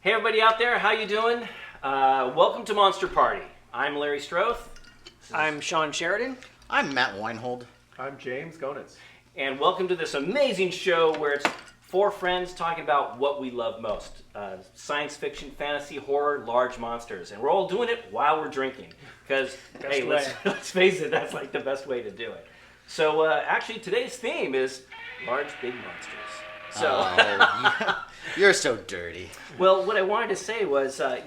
Hey everybody out there, how you doing? Welcome to Monster Party. I'm Larry Strothe. I'm Shawn Sheridan. I'm Matt Weinhold. I'm James Gonis. And welcome to this amazing show where it's four friends talking about what we love most. Science fiction, fantasy, horror, large monsters. And we're all doing it while we're drinking. Because, hey, let's face it, that's like the best way to do it. So actually today's theme is large, big monsters. So, You're so dirty. Well, what I wanted to say was, I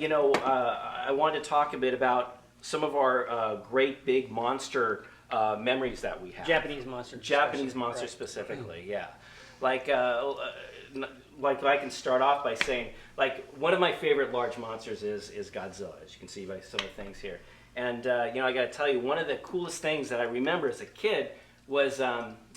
wanted to talk a bit about some of our great big monster memories that we have. Japanese monster Specifically, yeah. Like I can start off by saying, like, one of my favorite large monsters is Godzilla, as you can see by some of the things here. And, I got to tell you, one of the coolest things that I remember as a kid was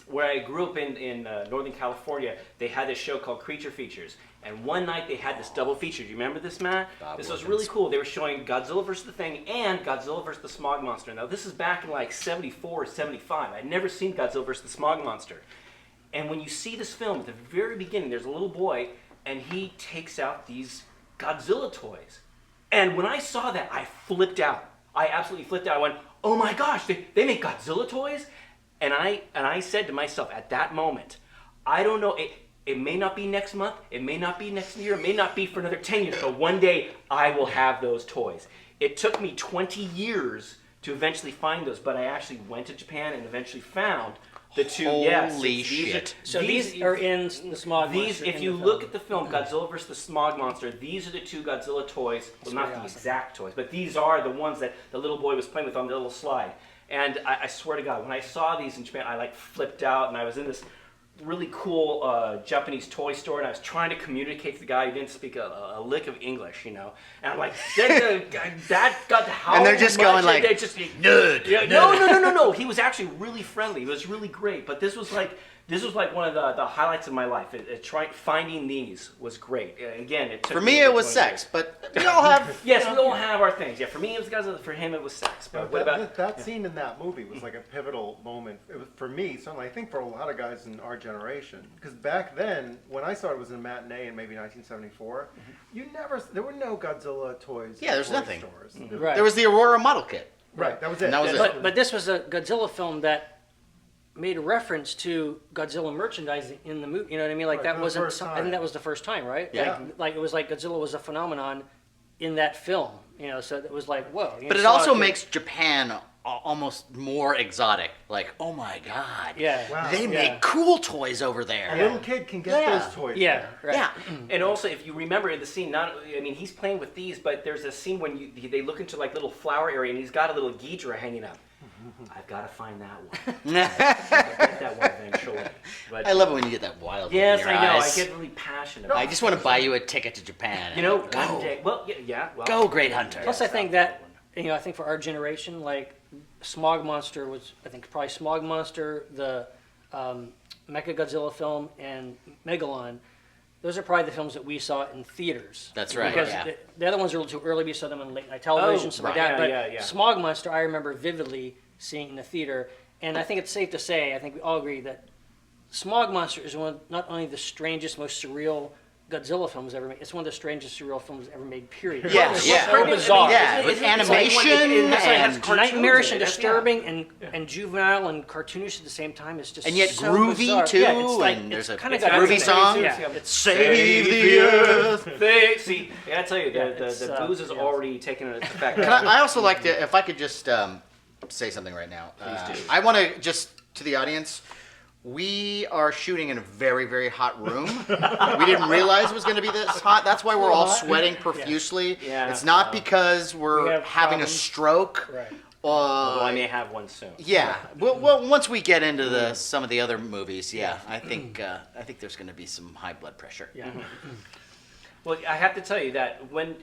where I grew up in Northern California. They had this show called Creature Features. And one night they had this double feature. Do you remember this, Matt? This was really cool. They were showing Godzilla vs. the Thing and Godzilla vs. the Smog Monster. Now, this is back in like 74 or 75. I'd never seen Godzilla vs. the Smog Monster. And when you see this film, at the very beginning, there's a little boy, and he takes out these Godzilla toys. And when I saw that, I flipped out. I absolutely flipped out. I went, oh my gosh, they make Godzilla toys? And I said to myself at that moment, I don't know, it may not be next month, it may not be next year, it may not be for another 10 years, but one day I will have those toys. It took me 20 years to eventually find those, but I actually went to Japan and eventually found the two. Holy shit. These are in the Smog Monster. If you look at the film, Godzilla vs. the Smog Monster, these are the two Godzilla toys. Well, not the exact toys, but these are the ones that the little boy was playing with on the little slide. And I swear to God, when I saw these in Japan, I like flipped out, and I was in this really cool Japanese toy store, and I was trying to communicate to the guy who didn't speak a lick of English, And I'm like, that got how and they're just much, going like, they just, nerd. Yeah, no. He was actually really friendly. It was really great. But this was like one of the highlights of my life. Finding these was great. Again, it took for me it was sex, but we all have. Yes, we all have our things. Yeah, for me it was Godzilla. For him it was sex. But what about that scene in that movie was like a pivotal moment. It was for me, certainly. I think for a lot of guys in our generation, because back then when I saw it was in a matinee in maybe 1974. There were no Godzilla toys. Yeah, there's toy nothing. Stores. Right. There was the Aurora model kit. Right, that was it. And that was it. But this was a Godzilla film that made a reference to Godzilla merchandising in the movie. You know what I mean? Like Right, that wasn't. I think that was the first time, right? Yeah. Like it was like Godzilla was a phenomenon in that film. So it was like whoa. But it also makes Japan almost more exotic. Like, oh my God. Yeah. Wow. They make cool toys over there. A little kid can get those toys. Yeah. Right. Yeah. And also, if you remember in the scene, he's playing with these, but there's a scene when they look into like little flower area, and he's got a little Ghidra hanging up. I've got to find that one. I'll get that one eventually. But, I love it when you get that wild yes, look in your I know. eyes. I get really passionate about I just want to buy you a ticket to Japan. one go. day. Well, yeah. Well, Go, Great Hunter. Plus, I think that I think for our generation, like Smog Monster was, I think probably Smog Monster, the Mecha Godzilla film, and Megalon. Those are probably the films that we saw in theaters. That's right. Because yeah. the other ones are a little too early. We saw them on late night television, stuff like that. But yeah. Smog Monster, I remember vividly seeing in the theater, and I think it's safe to say, I think we all agree that Smog Monster is not only the strangest, most surreal Godzilla films ever made. It's one of the strangest surreal films ever made. Period. Yeah, It's yeah. so bizarre. Yeah, with animation and Nightmarish and disturbing and juvenile and cartoonish at the same time. It's just and yet so groovy bizarre. too. Yeah, it's like, and there's a kind of groovy song. Yeah, it's Save the Earth. See, I tell you, the booze is already taking its effect. I also like to, if I could just say something right now. Please do. I want to just, to the audience, we are shooting in a very, very hot room. We didn't realize it was going to be this hot. That's why we're all sweating profusely. Yeah. It's not because We we're have having problems. a stroke. Right. Although I may have one soon. Yeah. Well, once we get into some of the other movies, I think there's going to be some high blood pressure. Yeah. Well, I have to tell you that when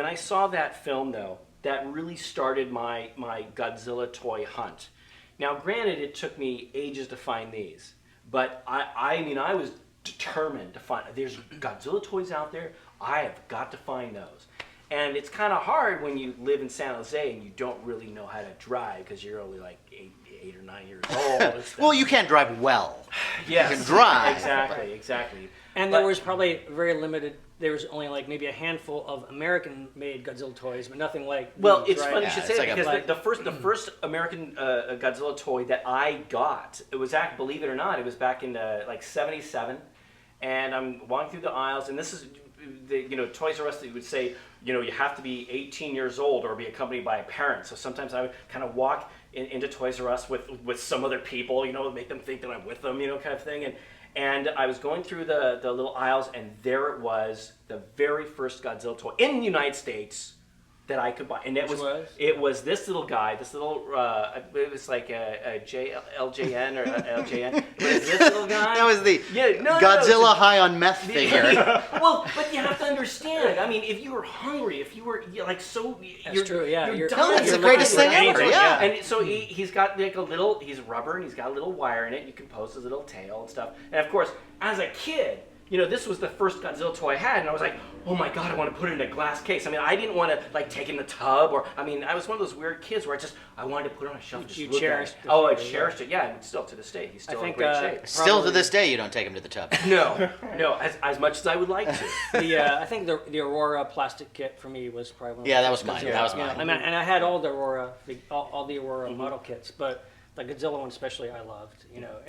I saw that film, though, that really started my Godzilla toy hunt. Now, granted, it took me ages to find these, but I was determined to find. There's Godzilla toys out there. I have got to find those. And it's kind of hard when you live in San Jose and you don't really know how to drive because you're only like 8 or 9 years old. Well, you can't drive well. Yes, You can drive. Exactly. And But- there was probably very limited there was only like maybe a handful of American-made Godzilla toys, but nothing like. Well, these, it's right? funny you Yeah, should it's say like that a- because the first American Godzilla toy that I got, it was believe it or not, it was back in like '77, and I'm walking through the aisles, and this is Toys R Us would say you have to be 18 years old or be accompanied by a parent. So sometimes I would kind of walk into Toys R Us with some other people, make them think that I'm with them, kind of thing, and I was going through the little aisles, and there it was, the very first Godzilla toy in the United States that I could buy, and it was this little guy, this little it was like a LJN or a LJN. It was this little guy. That was the No, Godzilla high on meth figure. Well, but you have to understand. I mean, if you were hungry, if you were That's true. Yeah, you're No, dying. that's the You're greatest looking thing for ever. anything. Yeah. And so he's got like he's rubber, and he's got a little wire in it. You can post his little tail and stuff. And of course, as a kid, this was the first Godzilla toy I had, and I was like, oh my god, I want to put it in a glass case. I mean, I didn't want to like take it in the tub, or I was one of those weird kids where I wanted to put it on a shelf and just You look at cherished it. the Oh, I figure, cherished it. Yeah, and still to this day, he's still in think, great shape. Still to this day, you don't take him to the tub. No, as much as I would like to. I think the Aurora plastic kit for me was probably one of Yeah, the that first was mine. Godzilla. That was Yeah, mine. I mean, and I had all the Aurora, all the Aurora model kits, but the Godzilla one especially I loved.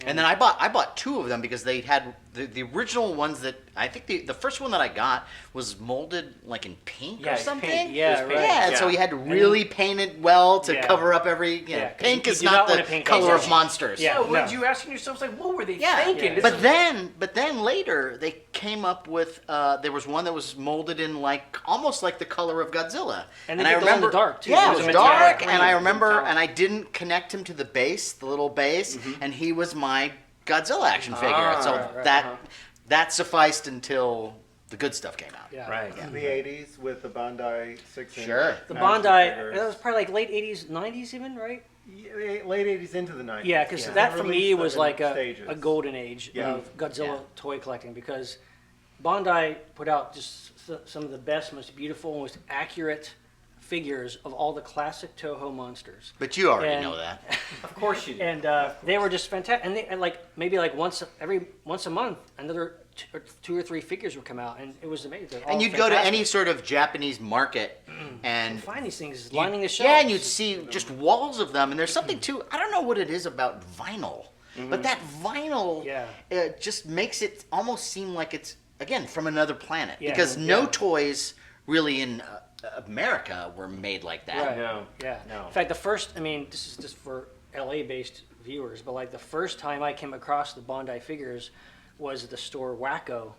And then I bought two of them because they had the original ones that I think the first one that I got was molded like in pink Yeah, or it's something. pink. Yeah, It was right. pink. Yeah, and so he had to really paint it well to Yeah. cover up every. Yeah, 'cause pink you is do not not the want a pink color color. of monsters. Yeah. So, weren't no. you asking yourselves like, what were they Yeah, thinking? yeah. This But then later they came up with there was one that was molded in like almost like the color of Godzilla. And they I did the one in remember the dark, too. Yeah, It it was was a metallic dark, green, and I you remember, couldn't tell. and I didn't connect him to the base, the little base, and he was my Godzilla action figure. So right, that sufficed until the good stuff came out. Yeah. Right. The 80s with the Bandai 6-inch. Sure. The action Bondi, figures. that was probably like late 80s, 90s even, right? Yeah, late 80s into the 90s. Yeah, because Yeah. that They for me released them was in like stages. a golden age Yeah. of Godzilla Yeah. toy collecting, because Bondi put out just some of the best, most beautiful, most accurate figures of all the classic Toho monsters. But you already And- know that. Of course you do. And they were just fantastic. And they and like maybe like once a month, another two or three figures would come out, and it was amazing. They're all And you'd go to fantastic. any sort of Japanese market and find these things you- lining the shelves. Yeah, and you'd see just walls of them. And there's something too, I don't know what it is about vinyl, but that vinyl Yeah. just makes it almost seem like it's, again, from another planet. Yeah. Because no Yeah. toys really in America were made like that. Right. No. Yeah. No. In fact, this is just for LA-based viewers, but like the first time I came across the Bondi figures was at the store Wacko,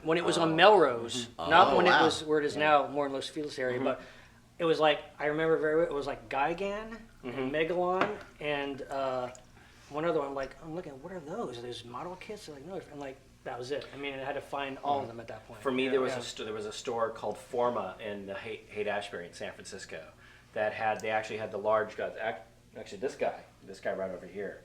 when it was on Melrose, not Oh, when wow. it was where it is now, more in Los Feliz area, but it was like, I remember very well, it was like Gigan and Megalon and one other one. Like, I'm looking, what are those? Are those model kits? They're like, no, and like, that was it. I mean, I had to find all of them at that point. For me, there was Yeah. there was a store called Forma in the Haight-Ashbury in San Francisco that they actually had the large guys. Actually, this guy right over here,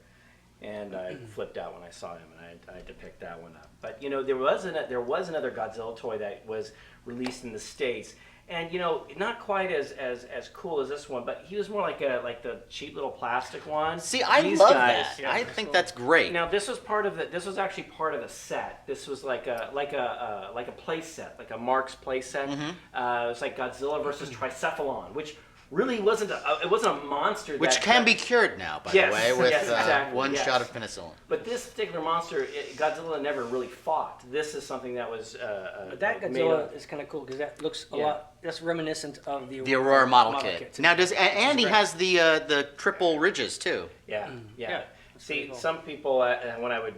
and I flipped out when I saw him, and I had to pick that one up. But there was another Godzilla toy that was released in the States, and not quite as cool as this one, but he was more like the cheap little plastic one. See, I These love guys- that. yeah, I that's think cool. that's great. Now this was actually part of the set. This was like a play set, like a Marx play set. It was like Godzilla versus Tricephalon, which really wasn't a monster. Which can be cured now, by Yes, the way, with yes, exactly, one yes. shot of penicillin. But this particular monster, Godzilla never really fought. This is something that was But that made Godzilla up. is kind of cool because that looks a Yeah. lot. That's reminiscent of the The Aurora model kit. kit. Now, and he great. has the triple ridges too. Yeah. Yeah. See, pretty cool. some people, when I would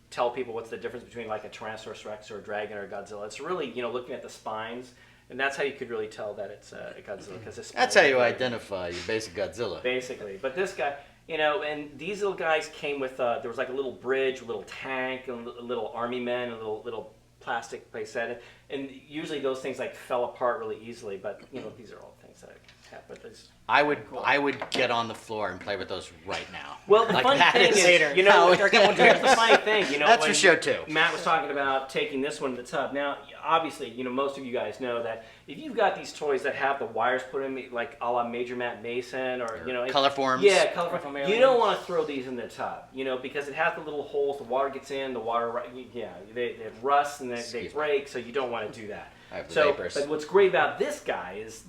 tell people what's the difference between like a Tyrannosaurus Rex or a dragon or a Godzilla, it's really looking at the spines, and that's how you could really tell that it's a Godzilla because That's how you identify your basic Godzilla. basically. But this guy, and these little guys came with there was like a little bridge, a little tank, a little army men, a little plastic playset, and usually those things like fell apart really easily. But these are all things that Yeah, but it's I would get on the floor and play with those right now. well, the Like, funny that thing is- is, you know, How- here's the funny thing, you know, That's when for show 2. Matt was talking about taking this one to the tub. Now, obviously, you know, most of you guys know that if you've got these toys that have the wires put in, like a la Major Matt Mason or you know, Color forms. yeah, color From forms. You don't want to throw these in the tub, you know, because it has the little holes. The water gets in, the water, yeah, they rust and they break, so you don't want to do that. I have the So, vapors. but what's great about this guy is,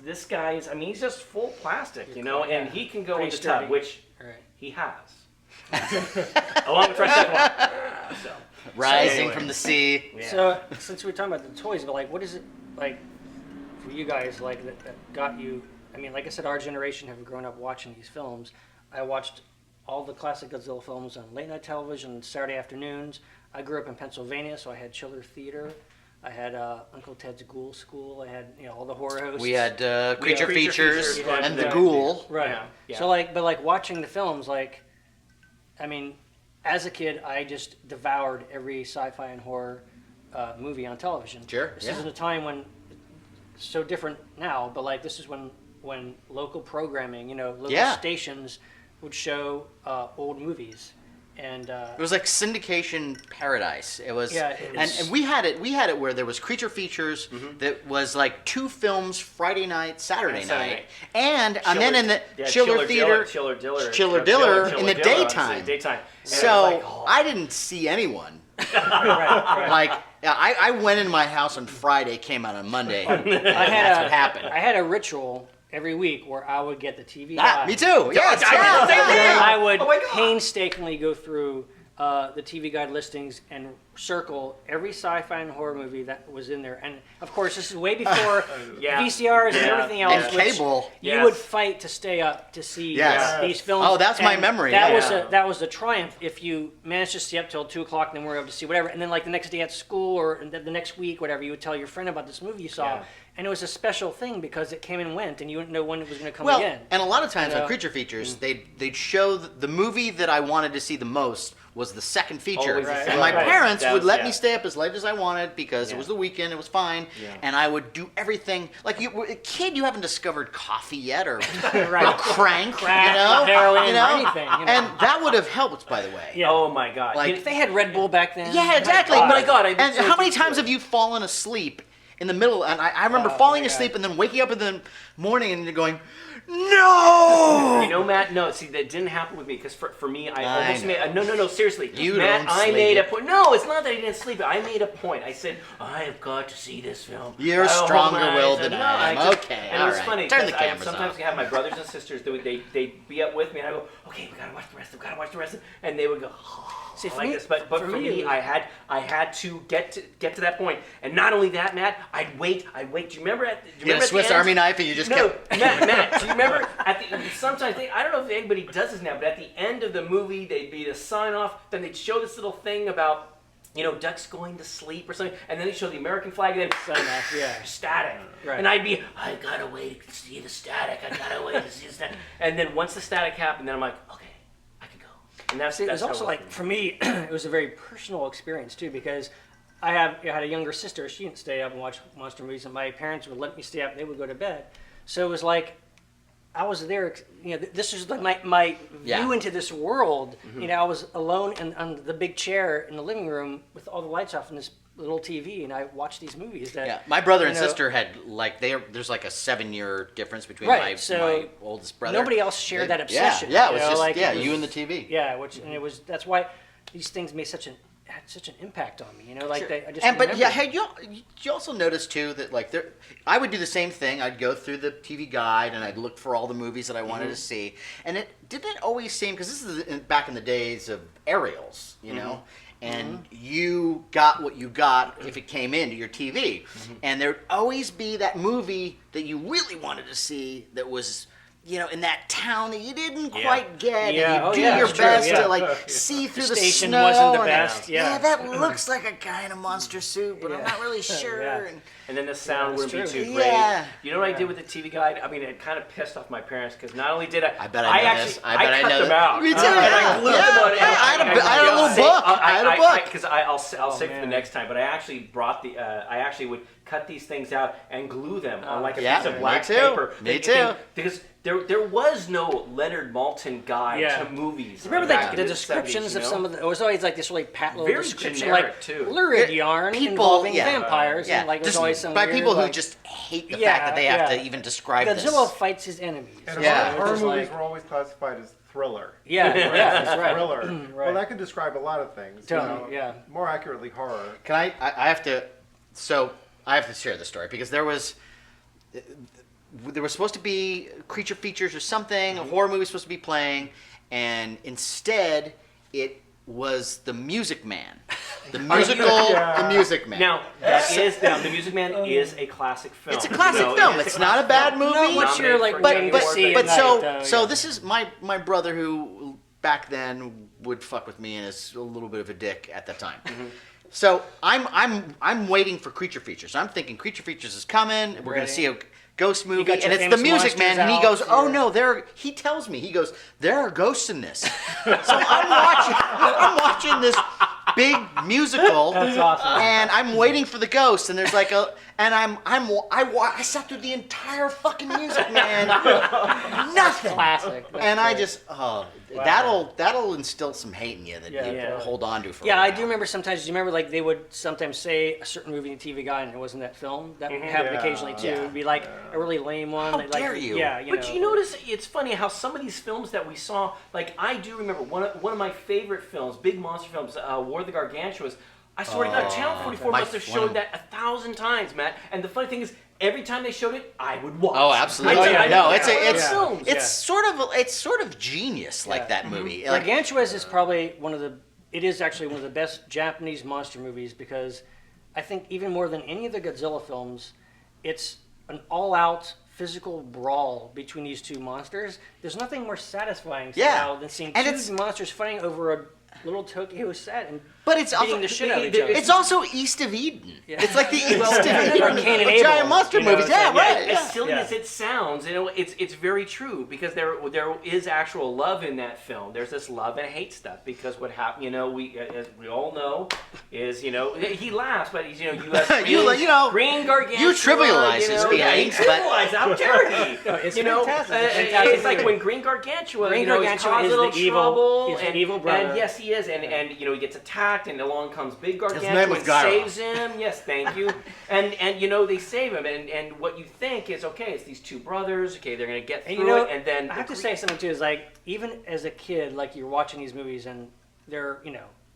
I mean, he's just full plastic, you know, and he can go in Pretty the tub, sturdy. which Right. he has. Along with Tricephalon. So, Rising anyway. from the sea. yeah. So since we're talking about the toys, but like, what is it like for you guys like that got you? I mean, like I said, our generation have grown up watching these films. I watched all the classic Godzilla films on late night television, Saturday afternoons. I grew up in Pennsylvania, so I had Chiller Theater. I had Uncle Ted's Ghoul School. I had all the horror hosts. We had Creature Creature Features Features, and the yeah. Ghoul. Right. Yeah, yeah. So like, but like watching the films, like, I mean, as a kid, I just devoured every sci-fi and horror movie on television. Sure, This yeah. is a time when it's so different now, but like this is when local programming, local Yeah. stations would show old movies, and It was like syndication paradise. It was, Yeah, it was- and we had it where there was Creature Features that was like 2 films Friday night, Saturday And Saturday night, and then in the yeah, Chiller Theater, Chiller Diller in the daytime. Daytime. And So it was like, oh. I didn't see anyone. right. Like I went in my house on Friday, came out on Monday. and I had that's what happened. I had a ritual every week where I would get the TV. Ah, guide. me too. Yes, I did the same thing. And I would Oh my God. painstakingly go through the TV Guide listings and circle every sci-fi and horror movie that was in there. And of course, this is way before Yeah. VCRs and Yeah. everything else. And which cable. You Yes. would fight to stay up to see Yes. these films. Oh, that's my And memory, That yeah. was the triumph if you managed to stay up till 2:00 and then were able to see whatever. And then like the next day at school or the next week, whatever, you would tell your friend about this movie you saw. Yeah. And it was a special thing because it came and went, and you wouldn't know when it was going to come Well, again. and a lot of times You know? on Creature Features, they'd show the movie that I wanted to see the most was the second feature. Always the And second my one. parents That would was- let yeah. me stay up as late as I wanted because Yeah. it was the weekend, it was fine, Yeah. and I would do everything. Like a kid, you haven't discovered coffee yet or, Right. or crank, Crack, you know? heroin, You know? anything, you know? And that would have helped, by the way. Yeah. Oh my God. Like- If they had Red Bull back then. Yeah, exactly. Oh my But- God, I'd be and so how many used to times it. have you fallen asleep in the middle? And I remember Oh, falling my God. asleep and then waking up in the morning and you're going, no! You know, Matt, no, see, that didn't happen with me, because for me, I almost know. made, no, seriously. You Matt, don't I sleep. made a point, no, it's not that I didn't sleep, I made a point. I said, I have got to see this film. You're I hold stronger my eyes willed and- than no, I am. just- Okay, And it was all right. funny, Turn the because cameras sometimes off. I have my brothers and sisters, they'd be up with me, and I go, okay, we gotta watch the rest of it, and they would go, See, for like me- this. But for for me, me- I had to get to that point. And not only that, Matt, I'd wait. Do you remember do you You had remember a at the Swiss end? Army knife and you just No, kept... Matt, do you remember sometimes I don't know if anybody does this now, but at the end of the movie, they'd be the sign off, then they'd show this little thing about, ducks going to sleep or something, and then they'd show the American flag, and then Sign off, yeah. static. Right. And I'd be, I gotta wait to see the static, and then once the static happened, then I'm like, okay, I can go. And that's See, it was how also it like, for me, it was a very personal experience too, because I had a younger sister. She didn't stay up and watch monster movies, and my parents would let me stay up. They would go to bed. So it was like, I was there, this is like my Yeah. view into this world. Mm-hmm. I was alone on the big chair in the living room with all the lights off and this little TV, and I watched these movies that... Yeah, my brother and you know, sister had, like, there's like a 7-year difference between Right, my so oldest brother. nobody else shared that obsession, Yeah, it you was know, just, like, it was- you and the TV. Yeah, and that's why these things had such an impact on me, like Sure. I just But yeah, remember. hey, you also notice too that like I would do the same thing. I'd go through the TV guide and I'd look for all the movies that I wanted to see. And it didn't always seem, because this is back in the days of aerials, know, and you got what you got if it came into your TV. And there'd always be that movie that you really wanted to see that was, in that town that you didn't quite get, Yeah. and Oh, you do yeah, your it's true, best yeah. to like see through the station snow. wasn't the and- best, yeah. that looks like a guy in a monster suit, but I'm Yeah. not really sure. Yeah. And And then the sound that's wouldn't be true. too great. Yeah. You know what I did with the TV guide? I mean, it kind of pissed off my parents because not only did I bet I know actually this. I bet I cut know them that. out. Me too, And yeah. I glued Yeah. them on. I had a little book. I write a book. Because I'll save for the man. next time. But I actually brought I actually would cut these things out and glue them on like a Yeah, piece of me black too. paper. Me too. Because there was no Leonard Maltin guide Yeah. to movies. Remember back the in descriptions 70s, of some of the, it was always like this really pat little Very description, generic, like too. lurid Yeah, yarn people- involving yeah. vampires, Yeah, and like there's just always some by weird, people who like, just hate the Yeah, fact that they have yeah. to even describe Godzilla this. fights his enemies. And Yeah. horror It's movies like- were always classified as thriller. Yeah, yeah, that's right. Thriller. Right. Well, that could describe a lot of things. Totally, yeah. More accurately, horror. Can I have to, so I have to share the story because there was supposed to be creature features or something, a horror movie was supposed to be playing, and instead it was The Music Man. The musical Yeah. The Music Man. Now the Music Man is a classic film. It's a classic You know, film. it is It's a not a classic bad film. movie. Not what you're like But- waiting to but see but at so night, so yeah. this is my brother who back then would fuck with me and is a little bit of a dick at the time. Mm-hmm. So I'm waiting for Creature Features. I'm thinking Creature Features is coming. We're gonna Ready. see a ghost movie, got and your it's The famous Music Man. monsters And he out, goes, "Oh your- no, he tells me, he goes, there are ghosts in this." So I'm watching this big musical. That's awesome. And I'm waiting for the ghost, and there's like I sat through the entire fucking Music Man, nothing. Classic. That's And I great. just that'll instill some hate in you that Yeah, you yeah. hold on to for. Yeah, a I while. do remember sometimes. Do you remember like they would sometimes say a certain movie in TV Guide and it wasn't that film? That happened Yeah. occasionally too. Yeah. It'd be like a really lame one. How like, dare you? Yeah, But know. you notice it's funny how some of these films that we saw, like I do remember one of my favorite films, big monster films, War of the Gargantuas. I swear to God, Channel 44 My- must have one of- showed that 1,000 times, Matt. And the funny thing is, every time they showed it, I would watch. Oh, absolutely. Oh, yeah. No, it's Yeah. it's Yeah. it's sort of genius like Yeah. that movie. Like, Gargantuas is probably it is actually one of the best Japanese monster movies because I think even more than any of the Godzilla films, it's an all-out physical brawl between these two monsters. There's nothing more satisfying somehow than seeing And two it's- monsters fighting over a little Tokyo set and but it's beating also the shit out of each other. it's also East of Eden. Yeah. It's like the East Well, of Eden or Cain and of giant Abel, monster you know, movies. it's Yeah, like, right. As Yeah. silly Yeah. as it sounds, it's very true because there is actual love in that film. There's this love and hate stuff because what happened, we as we all know, is he laughs, but he's U.S. Green Gargantua. you trivialize his Yeah, he feelings, but- trivializes. How dare he? No, it's you know, fantastic. It's a fantastic it's like movie. when Green Gargantua, Green he's Gargantua caused is a little the evil- trouble, he's the and evil brother. and yes, he is, and he gets attacked, and along comes Big Gargantua name was and Gyra. saves him. Yes, thank you. And they save him, and what you think is okay. It's these two brothers. Okay, they're gonna get And through it, and then I have to say something too. Is like even as a kid, like you're watching these movies and they're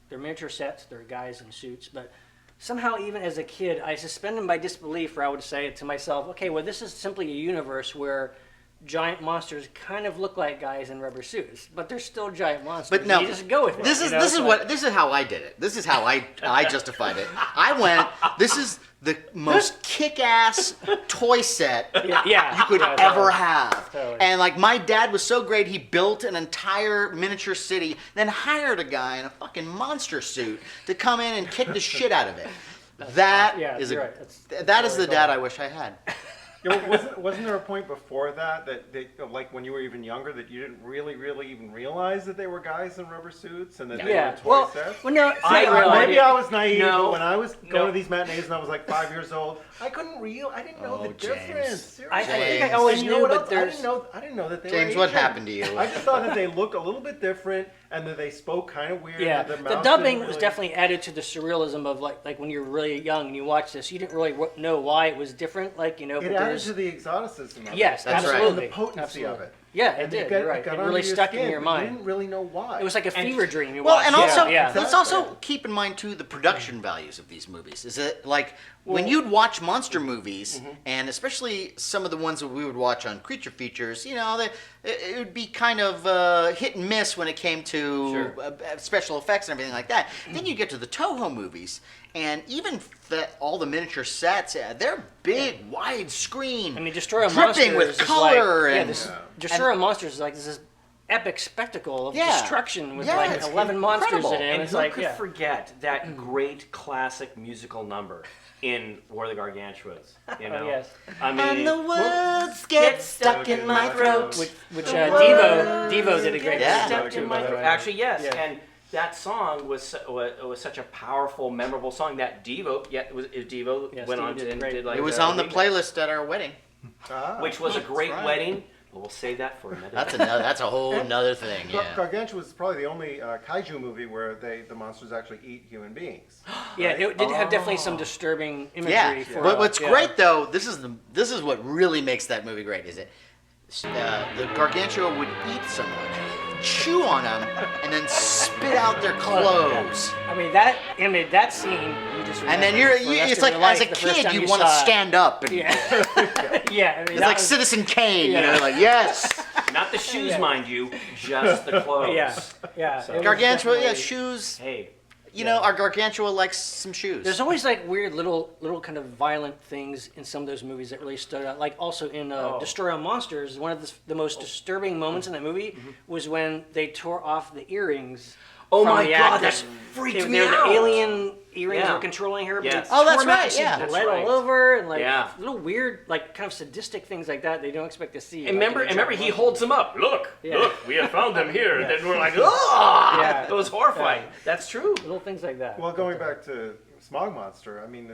they're miniature sets, they're guys in suits, but somehow even as a kid, I suspended my disbelief, where I would say to myself, okay, well this is simply a universe where giant monsters kind of look like guys in rubber suits, but they're still giant monsters. But no, you just go with it. This is how I did it. This is how I justified it. I went. This is the most kick-ass toy set yeah, you could yeah, ever totally. have. Totally. And like my dad was so great, he built an entire miniature city, then hired a guy in a fucking monster suit to come in and kick the shit out of it. That Yeah, is you're a right. That's that is totally the dad cool. I wish I had. Wasn't there a point before that like when you were even younger that you didn't really even realize that they were guys in rubber suits and that they Yeah. were toy Well, sets? well, no. I see, realized- Maybe I was naive, No. but when I was going No. to these matinees and I was like 5 years old, I didn't know the Oh, James. difference. Seriously. I think I James. always And you know knew, what but else? there's I didn't know that they James, were what Asian. happened to you? I just thought that they looked a little bit different and that they spoke kind of weird. Yeah, and their the mouths dubbing didn't was really- definitely added to the surrealism of like when you're really young and you watch this, you didn't really know why it was different. Like but It added there's to the exoticism of it. yes, That's right. absolutely, And the potency absolutely. of it. Yeah, it And did. got- You're right. got It under really your stuck skin, in your but mind. You didn't really know why. It was like a And- fever dream. You Well, watched. and also yeah. let's also keep in mind too the production values of these movies. Is it like when you'd watch monster movies, and especially some of the ones that we would watch on Creature Features, it would be kind of hit and miss when it came to Sure. special effects and everything like that. Then you get to the Toho movies, and even all the miniature sets, they're big, widescreen, I mean, Destroyer dripping Monsters with is color, like, and Destroyer Monsters is like this epic spectacle of Yeah. destruction with Yeah, like it's 11 monsters incredible. in it. And It's who like could yeah. forget that great classic musical number in War of the Gargantuas? yes. I mean, and the words get stuck in my throat. Which Devo did a great Yeah. job Stuck too, in by my the throat. way. Actually, yes. Yeah. And that song was such a powerful, memorable song that Devo, went on Steve and did did like It was a on the remix, playlist at our wedding. which was a great right. wedding. But we'll save that for another. That's a whole nother thing. Yeah. Gargantuas was probably the only kaiju movie where the monsters actually eat human beings. Yeah, it did have definitely some disturbing imagery. Yeah. For, But what's yeah. great though, this is what really makes that movie great. Is it the Gargantua would eat someone, chew on them, and then spit out their clothes. I mean that scene you just And then remember for the rest it's of like your life, as a the first kid time you want to saw it. stand up and Yeah, yeah. I mean, it's that like was- Citizen Kane, Yeah. you know, like yes. Not the shoes, Yeah. mind you, just the clothes. Yeah. So- it was Gargantua, yeah, definitely- shoes. Hey, You know, our Gargantua likes some shoes. There's always like weird little kind of violent things in some of those movies that really stood out. Like also in Destroy All Monsters, one of the most disturbing moments in that movie was when they tore off the earrings. Oh from my the God, actress. that freaked They me were out. the alien earrings Yeah. were controlling her. But Yes. they Oh, that's tore them out right, and she yeah. That's bled right. all over and like Yeah. little weird, like kind of sadistic things like that they don't expect to see. and like, remember, in a remember, he giant holds them up. Look, Yeah. look, we have found them here. Yeah. And then we're like, oh, Yeah. it was horrifying. That's true. little things like that. Well, going back to Smog Monster, I mean,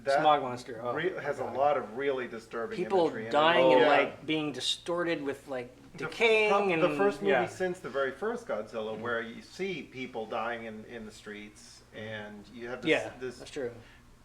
that Smog Monster. Oh, has a God. lot of really disturbing People imagery in it. dying and Yeah. like being distorted with like The- decaying and the first movie yeah. since the very first Godzilla, where you see people dying in the streets, and you have this, Yeah, this that's true.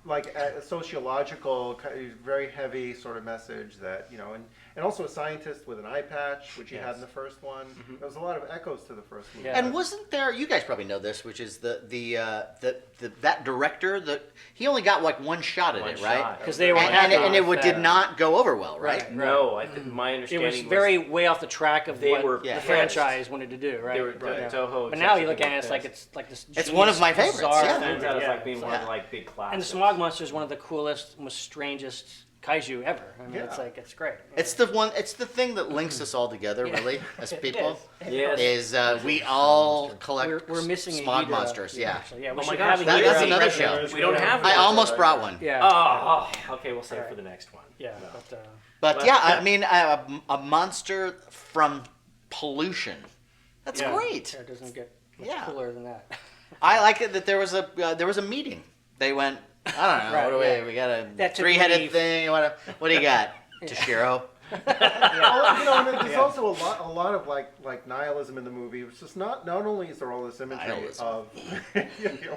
like a sociological, very heavy sort of message that, you know, and also a scientist with an eye patch, which you had in the first one. There was a lot of echoes to the first movie. Yeah. And wasn't there? You guys probably know this, which is that director that he only got like one shot at One it, right? shot. Because they were And, happy and it with did that. not go over well, right? Right. No, I think my It understanding was very way off the track of They what were the pissed. franchise wanted to do, right? They were Yeah. Toho. But now you look at it, executives it's were like pissed. it's like this. It's one of my genius, favorites, bizarre yeah. thing. Turns out it's Yeah. like being one of the like big classics. And the Smog Monster is one of the coolest, most strangest kaiju ever. I mean, Yeah. it's great. It's the one. It's the thing that links us all together, Yeah. really, as It people. Yes. Is we all collect We're missing a Smog Hedorah, Monsters. Yeah. Actually. Yeah, we Oh my should gosh, have a that's Hedorah. another show. We don't have I one. almost brought one. Yeah. Oh, okay, we'll save it for the next one. Yeah, No. but But yeah, I mean, a monster from pollution. That's yeah. great. Yeah, it doesn't get much Yeah. cooler than that. I like it that there was a meeting. They went. I don't know. Right, what do yeah. we got a That took three-headed me- thing. What do you got, Toshiro? Well, you know, and there's Yeah. also a lot of like nihilism in the movie. It's just not only is there all this imagery Nihilism. of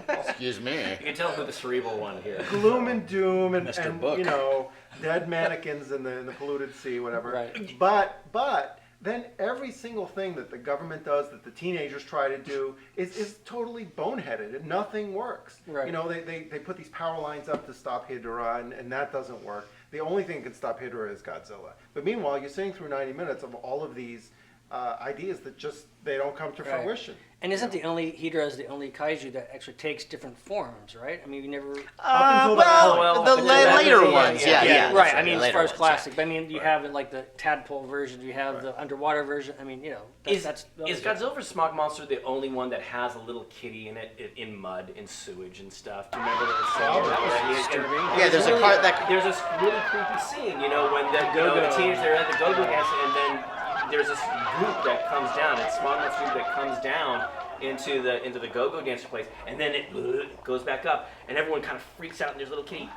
Excuse me. You can tell who the cerebral one here. gloom and doom and, Mr. and Book. you know, dead mannequins in the polluted sea, whatever. Right. But then every single thing that the government does, that the teenagers try to do, is totally boneheaded and nothing works. Right. You know, they put these power lines up to stop Hedorah, and that doesn't work. The only thing that can stop Hedorah is Godzilla. But meanwhile, you're sitting through 90 minutes of all of these ideas that just, they don't come to Right. fruition. And isn't the only Hedorah is the only kaiju that actually takes different forms, right? I mean, you never. until well, the up until that later movie, ones, yeah. yeah, that's right. I mean, the as far later as ones, classic, yeah. but I mean, you have like the tadpole version, you have the underwater version. I mean, you know, Is those are- Godzilla vs. Smog Monster the only one that has a little kitty in it, in mud, in sewage and stuff? Do you remember that scene? Oh, where that was he- disturbing. and Yeah, there's a car that. There's this really creepy scene, you know, when the Go-Go. teenagers are at the go-go dance, and then there's this group that comes down. It's Smog Monster group that comes down into the go-go dancer place, and then it goes back up, and everyone kind of freaks out, and there's a little kitty,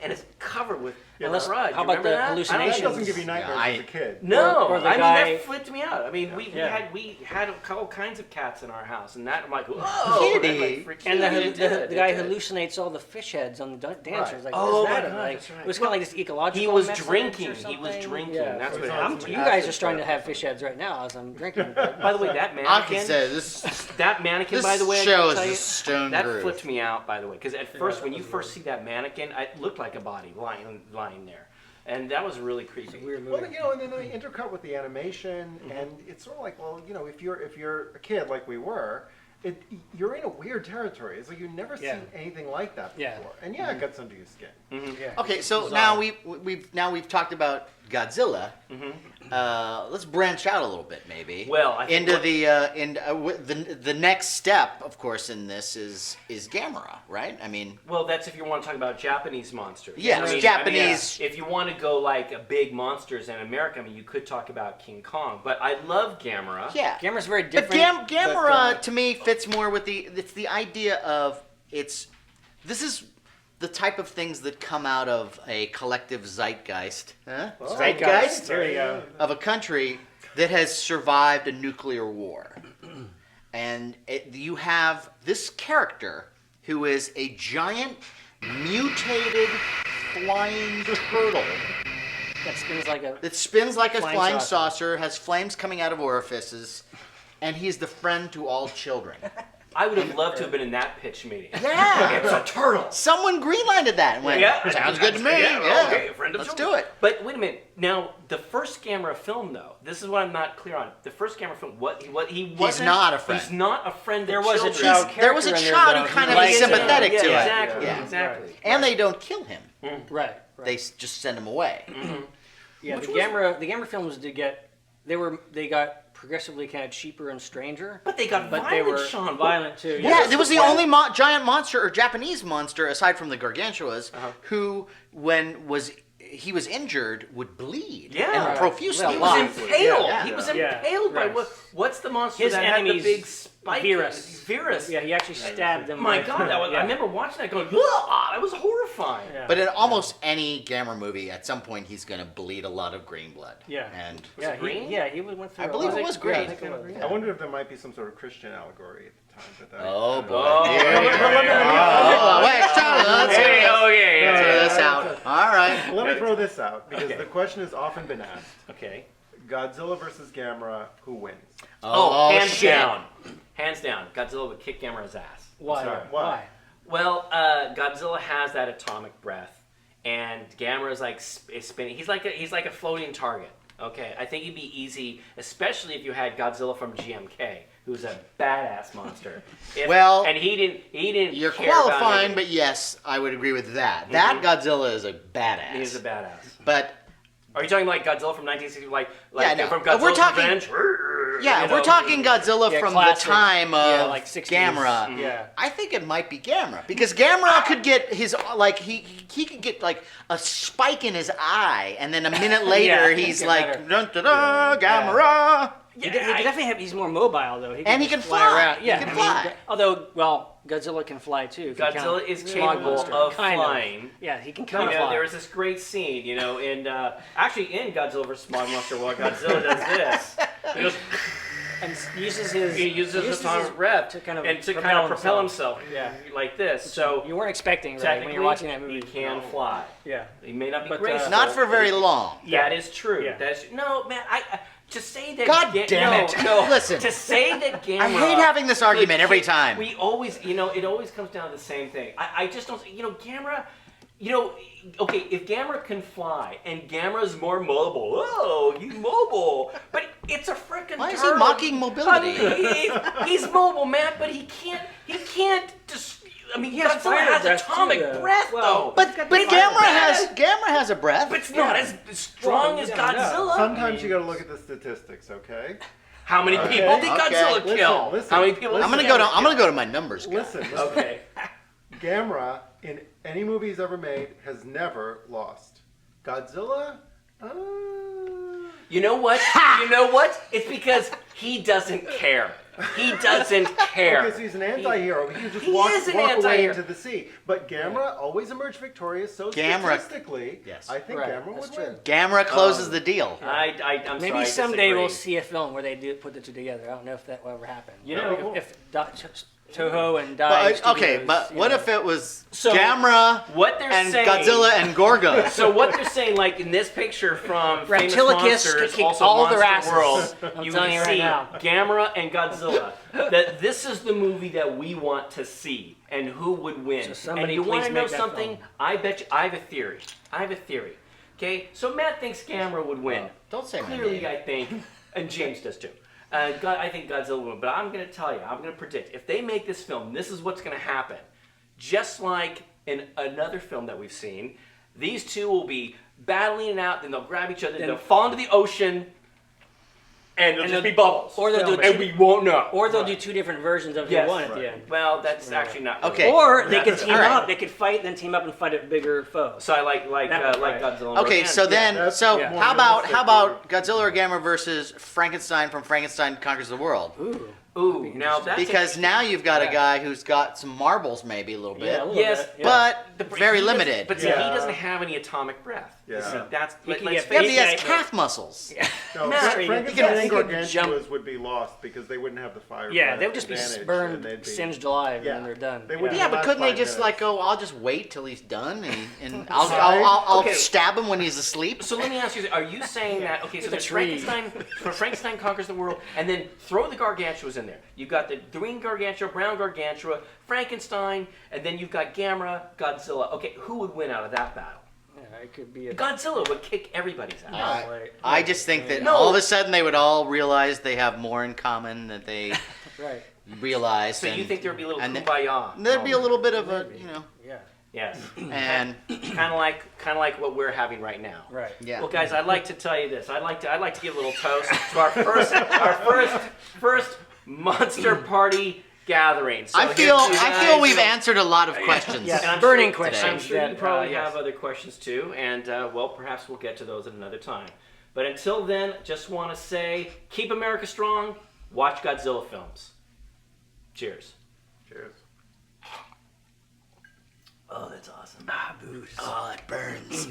and it's covered with Unless- crud. how You about remember the that? hallucinations? That doesn't give you nightmares I- as a kid. No, Or the I mean guy- that flipped me out. I mean, we Yeah. had all kinds of cats in our house, and that I'm like, whoa, Kitty. that, like, freaked And me out. the It did, the guy it did. hallucinates all the fish heads on the dancers. Like, Oh what is my that? God, Like, that's right. it was kind of like this ecological. He was message or drinking. He was something. drinking. Yeah. That's So what it's happened. on You some guys acid are starting to stuff. have fish heads right now as I'm drinking. By the way, that I can mannequin, say this. that mannequin, This by the way, I show gotta is tell a you, stone that groove. flipped me out, by the way, because at first, that when you was first see that mannequin, it looked like a body lying there, and that was really creepy. Weird Well, movie. you know, and then they intercut with the animation, and it's sort of like, well, you know, if you're a kid like we were, you're in a weird territory. It's like you've never Yeah. seen anything like that before, Yeah. and yeah, it gets under your skin. Yeah. Okay, so Bizarre. now we've talked about Godzilla, let's branch out a little bit, maybe. Well, I think into the next step, of course, in this is Gamera, right? I mean, Well, that's if you want to talk about Japanese monsters. Yes, Japanese- If you want to go like a big monsters in America, I mean, you could talk about King Kong. But I love Gamera. yeah, Gamera's very but different. Gamera to me fits more with it's the idea of this is the type of things that come out of a collective zeitgeist, zeitgeist There you go. of a country that has survived a nuclear war. And you have this character who is a giant, mutated, flying turtle That spins like a. that spins like a Flying flying saucer. saucer, has flames coming out of orifices, and he's the friend to all children. I would have loved to have been in that pitch meeting. Yeah. It's a turtle. Someone greenlighted that and went, Yeah. sounds good to me. Yeah, Yeah, okay, friend of let's children. do it. But wait a minute. Now, the first Gamera film, though, this is what I'm not clear on. The first Gamera film, he wasn't. not a friend. He's not a friend. There of was a children. child There was a character in child there, who though. kind He of is likes sympathetic yeah, to it. exactly, Yeah. exactly. And they don't kill him. Right. They just send him away. Yeah, Which the was- Gamera films they got progressively kind of cheaper and stranger. But they got but violent, they were Shawn. violent too. Yeah, there was the only giant monster or Japanese monster aside from the Gargantuas who, when he was injured, would bleed Yeah. and Right. profusely. Well, He was Live. impaled. Yeah. He was Yeah. impaled by Right. what's the monster His that had the enemies, big spike? Virus. Yeah, he actually stabbed them. My with- God, I yeah. remember watching that going, "Ugh," that was horrifying. Yeah. But in almost any Gamera movie, at some point, he's going to bleed a lot of green blood. Yeah. And Yeah, it green? he went through. I believe it was green. Yeah, I think it was. I wonder if there might be some sort of Christian allegory at the time. But oh boy! Oh, Here we yeah. go. Wait, let's Hey, throw okay. this out. All right. Let me throw this out because Okay. the question has often been asked: Okay. Godzilla versus Gamera, who wins? Oh, hands shit. down. Hands down. Godzilla would kick Gamera's ass. I'm Why? sorry. Why? Well, Godzilla has that atomic breath, and Gamera's like is spinning. He's like a floating target. Okay, I think it'd be easy, especially if you had Godzilla from GMK, who's a badass monster. And he didn't. You're care about qualifying, anything. but yes, I would agree with that. That Godzilla is a badass. He is a badass. But Are you talking like Godzilla from 1960, like Yeah, no. from We're Godzilla's talking- Revenge? yeah, You we're know? talking Godzilla Yeah, from classic. the time of Yeah, like 60s. Gamera. Yeah. I think it might be Gamera because Gamera could get his he could get like a spike in his eye, and then a minute later Yeah, he's get like better. dun, da, da, Gamera. He definitely he's more mobile though. And he can just fly fly. around. He Yeah, can I mean, fly. although, well, Godzilla can fly too. if you Godzilla count is Smog capable Monster. of Kind flying. Yeah, he can You kind of know, fly. there was this great scene, in actually in Godzilla vs. Smog Monster, where Godzilla does this. He goes, and uses his his atomic breath to kind of and to propel kind of propel himself, Yeah. like this. So You weren't expecting right technically, when you're watching that movie. he can fly. Yeah. He may not be But, graceful. Not for very long. That is true. Yeah. That's no, man. To say that. God damn no, it. No, Listen. To say that Gamera. I hate having this argument every time. We always, it always comes down to the same thing. I just don't, Gamera, okay, if Gamera can fly and Gamera's more mobile, he's mobile, but it's a freaking Why is he turtle. mocking mobility? He's mobile, man, but he can't just. I mean, He has Godzilla fire has breath, too, atomic though. breath, Well, though. But Gamera Gamera has a breath. But it's not as strong as Yeah, I know. Godzilla. Sometimes you got to look at the statistics, okay? How many people did Okay. Godzilla kill? Listen, How many people? I'm did gonna go to Gamera my numbers. Guy. Listen, kill? Okay. Gamera in any movie he's ever made has never lost. Godzilla, You know what? You know what? It's because he doesn't care. He doesn't care. because he's an anti-hero. He can just He walk is an away anti-hero. into the sea. But Gamera always emerged victorious. So Gamera- statistically, Yes. I think Right, Gamera that's would true. win. Gamera closes the deal. I'm Maybe sorry, I someday we'll disagree. see a film where they do put the two together. I don't know if that will ever happen. You know- Like if Toho and Dai But, okay, Studios, but you what know. if it was So, Gamera what they're and saying- Godzilla and Gorga? So what they're saying, like in this picture from Famous Reptilicus Monsters, kick also all their Monster asses. World, I'm you telling you right see now. Gamera and Godzilla. That this is the movie that we want to see, and who would win. So somebody and you want please to know make that something? film. I bet you. I have a theory. Okay, so Matt thinks Gamera would win. Don't say my Clearly, name. I think, and James does too. I think Godzilla will win, but I'm going to tell you, I'm going to predict, if they make this film, this is what's going to happen. Just like in another film that we've seen, these two will be battling it out, then they'll grab each other, they'll fall into the ocean, and it'll just be bubbles. Or they'll do and we won't know. Or they'll do 2 different versions of the one at the end. Well, that's actually not Okay. Or they could team All right. up. They could fight, then team up and fight a bigger foe. So I like Right. Godzilla. Okay, and so then, that's so more how realistic. about Godzilla or Gamera versus Frankenstein from Frankenstein Conquers the World? Ooh. Ooh, now that's Because now you've got a guy who's got some marbles, maybe a little bit, Yeah, a little Yes, bit, yeah. but very he doesn't- limited. But see, Yeah. he doesn't have any atomic breath. Yeah. See, that's He can let's get yeah, face but he has Yeah. calf muscles. No, Matt, Frankenstein he and could Gargantuas jump. would be lost because they wouldn't have the fire. Yeah, breath they would just be advantage, and burned, they'd be- singed alive, Yeah. and then they're done. They wouldn't Yeah, but last couldn't they 5 just minutes. like go? I'll just wait till he's done, and I'll Right. I'll Okay. stab him when he's asleep. So let me ask you: are you saying that? Okay, so With a there's tree. Frankenstein conquers the world, and then throw the Gargantuas in there. You've got the green Gargantua, brown Gargantua, Frankenstein, and then you've got Gamera, Godzilla. Okay, who would win out of that battle? Yeah, it could be a Godzilla would kick everybody's ass. I just think that No. all of a sudden they would all realize they have more in common than they right. realized. So you think there would be a little and kumbaya? there'd be a little bit of a Yeah. Yes, and kind of like what we're having right now. Right. yeah. Well, guys, I'd like to tell you this. I'd like to give a little toast to our first monster party gathering. So I feel here's to you guys. we've answered a lot of questions. Yeah. And I'm Burning sure, questions I'm sure that, you probably yes. have other questions too, and well, perhaps we'll get to those at another time. But until then, just want to say, keep America strong. Watch Godzilla films. Cheers. Cheers. Oh, that's awesome. Booze. Oh, it burns.